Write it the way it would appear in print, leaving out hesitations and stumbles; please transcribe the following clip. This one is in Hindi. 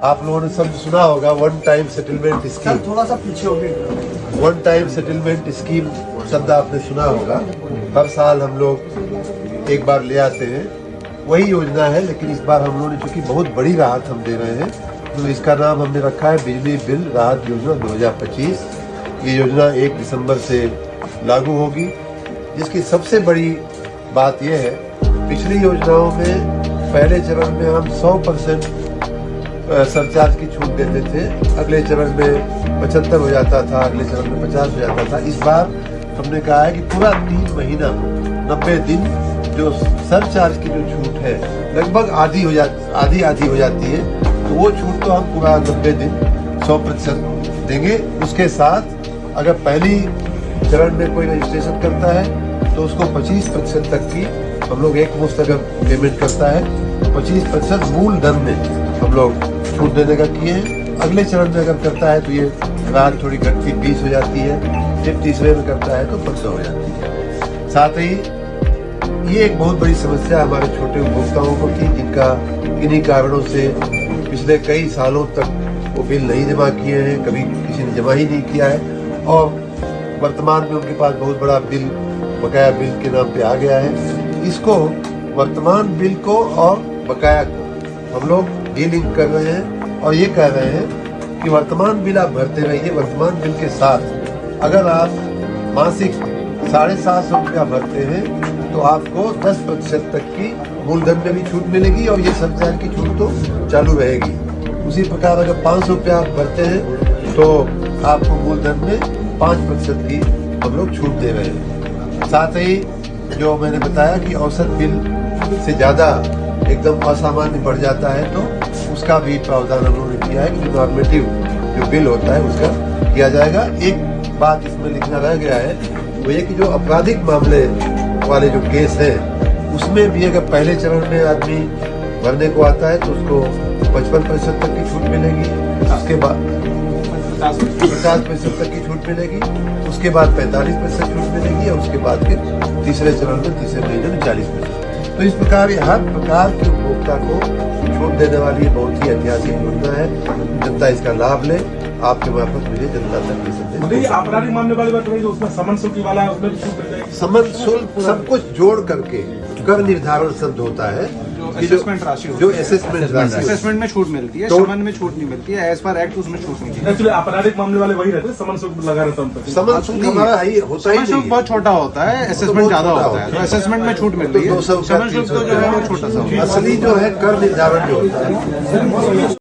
आप लोगों ने सब सुना होगा वन टाइम सेटलमेंट स्कीम। थोड़ा सा पीछे हो गए। वन टाइम सेटलमेंट स्कीम शब्द आपने सुना होगा। हर साल हम लोग एक बार ले आते हैं, वही योजना है, लेकिन इस बार हम लोगों ने चूंकि बहुत बड़ी राहत हम दे रहे हैं, तो इसका नाम हमने रखा है बिजली बिल राहत योजना 2025। ये योजना 1 दिसंबर से लागू होगी। जिसकी सबसे बड़ी बात यह है, पिछली योजनाओं में पहले चरण में हम 100% सरचार्ज की छूट देते थे, अगले चरण में 75 हो जाता था, अगले चरण में 50 हो जाता था। इस बार हमने कहा है कि पूरा 3 महीना 90 दिन जो सरचार्ज की जो छूट है लगभग आधी हो जाती है, तो वो छूट तो हम पूरा 90 दिन 100% देंगे। उसके साथ अगर पहली चरण में कोई रजिस्ट्रेशन करता है तो उसको 25% तक की हम लोग एक मुश्त अगर पेमेंट करता है 25% मूल धन में हम लोग छूट देने का किए हैं। अगले चरण में अगर करता है तो ये राहत थोड़ी घटती 20 हो जाती है, फिर तीसरे में करता है तो 15 हो जाती है। साथ ही ये एक बहुत बड़ी समस्या हमारे छोटे उपभोक्ताओं को थी, जिनका किन्हीं कारणों से पिछले कई सालों तक वो बिल नहीं जमा किए हैं, कभी किसी ने जमा ही नहीं किया है, और वर्तमान में उनके पास बहुत बड़ा बिल बकाया बिल के नाम पे आ गया है। इसको वर्तमान बिल को और बकाया को हम लोग डीलिंग कर रहे हैं और ये कह रहे हैं कि वर्तमान बिल आप भरते रहिए। वर्तमान बिल के साथ अगर आप मासिक 750 रुपया भरते हैं तो आपको 10% तक की मूलधन में भी छूट मिलेगी और ये सरचार्ज की छूट तो चालू रहेगी। उसी प्रकार अगर 500 रुपया आप भरते हैं तो आपको मूलधन में 5% की हम लोग छूट दे रहे हैं। साथ ही जो मैंने बताया कि औसत बिल से ज़्यादा एकदम असामान्य बढ़ जाता है तो उसका भी प्रावधान हम लोगों ने किया है कि नॉर्मेटिव जो बिल होता है उसका किया जाएगा। एक बात इसमें लिखना रह गया है, वो ये कि जो आपराधिक मामले वाले जो केस है उसमें भी अगर पहले चरण में आदमी भरने को आता है तो उसको 55% तक की छूट मिलेगी, उसके बाद 50% तक की छूट मिलेगी, उसके बाद 45% छूट मिलेगी और उसके बाद फिर तीसरे चरण में तीसरे महीने में 40%। तो इस प्रकार ये हर प्रकार के उपभोक्ता को छूट देने वाली बहुत ही ऐतिहासिक योजना है। जनता इसका लाभ ले। आपके मार्फत मुझे जनता तक संदेश। आपराधिक मामले वाली बात रही, उसमें समन शुल्क वाला है, उसमें भी छूट मिल जाएगी। समन शुल्क सब कुछ जोड़ करके कर निर्धारण शब्द होता है, असेसमेंट राशि जो असेसमेंट राशि असेसमेंट में छूट मिलती है, समन में छूट नहीं मिलती है। एज पर एक्ट उसमें छूट नहीं मिलती है। एक्चुअली आपराधिक मामले वाले वही रहते हैं, समन शुल्क लगा रहता है उन पर। समन शुल्क हमारा होता ही समन शुल्क बहुत छोटा होता है, असेसमेंट ज्यादा होता है, तो असेसमेंट में छूट मिलती है। 200 समन शुल्क जो है वो छोटा सा होता है। असली जो है कर निर्धारण जो होता है